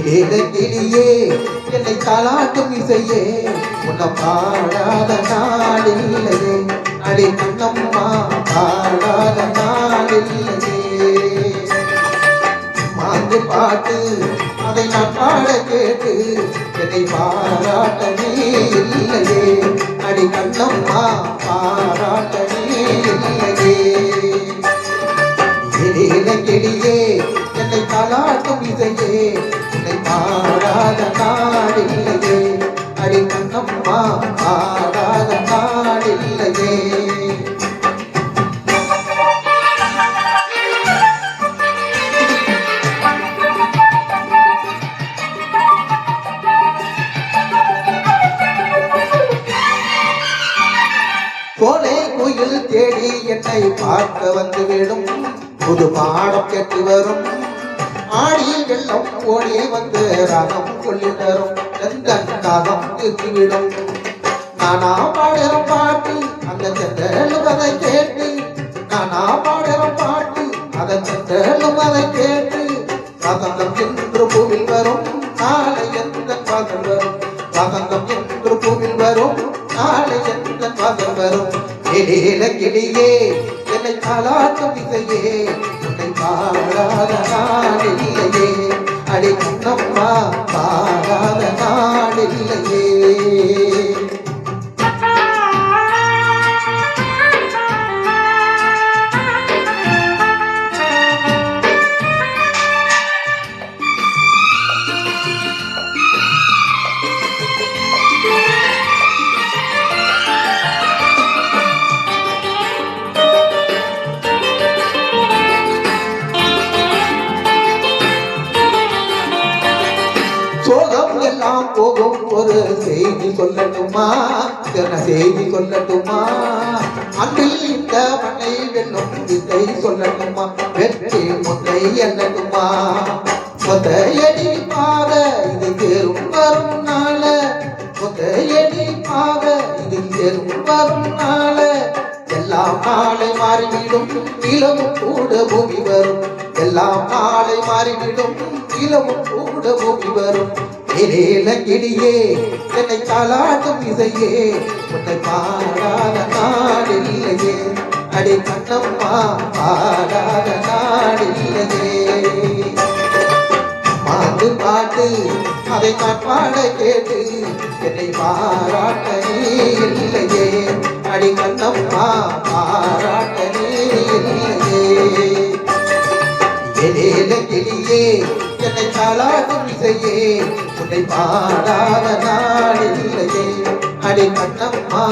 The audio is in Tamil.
கிளியே என்னை தாளாட்டும் இசையே உன்னை பாடாத நாளில்லையே அடி கண்ணம்மா பாடாத நாளில்லையே மாங்கு பாட்டு அதை நான் பாட கேட்டு என்னை பாராட்ட நீ இல்லையே அடி கண்ணம்மா பாராட்ட நீ இல்லையே கிளியே என்னை தாளாட்டும் இசையே உன்னை பாடாத நாடில்லையே அடி கண்ணம்மா பாடாத நாடில்லையே கோலை கோயில் தேடி என்னை பார்க்க வந்து விடும் புது பாடம் கேட்டு வரும் ஆடி வெள்ளம் ஓடி வந்து ராகம் சொல்லி தரும் எந்த ராகம் தீர்த்துவிடும் நானா பாடுற பாட்டு அந்த சென்றலும் அதை கேட்டு நானா பாடுற பாட்டு அதை சென்றலும் அதை கேட்டு வசந்தம் என்று பூவில் வரும் நாளை எந்த வாசல் வரும் வசந்தம் என்று பூவில் வரும் நாளை எந்த வாசல் வரும் கிளியே என்னை தாளாட்டும் இசையே உன்னை பாடாத நாடில்லையே அடி கண்ணம்மா பாடாத நாடில்லையே சோகம் எல்லாம் போகும் ஒரு செய்தி சொல்லட்டுமா என்ன செய்தி சொல்லட்டுமா அன்பில் இந்த மண்ணை வெல்லும் வித்தை சொல்லட்டுமா வெற்றி முன்னை எண்ணட்டுமா முத்தையடி பாத இது தேரும் வரும் நாள முத்தையடி பாத இது தேரும் வரும் நாள எல்லாம் நாளை மாறிவிடும் நிலவும் கூட பூமி வரும் எல்லாம் நாளை மாறிவிடும் நிலவும் கூட பூமி வரும் கிளியே என்னை தாளாட்டும் இசையே உன்னை பாடாத நாடில்லையே அடி கண்ணம்மா பாடாத நாடில்லையே மாட்டு பாட்டு அதை நான் பாட கேட்டு என்னை பாராட்ட நீ இல்லையே அடி கண்ணம்மா பாராட்ட நீ இல்லையே கிளியே என்னை தாளாட்டும் இசையே உன்னை பாடாத நாடில்லையே அடி கண்ணம்மா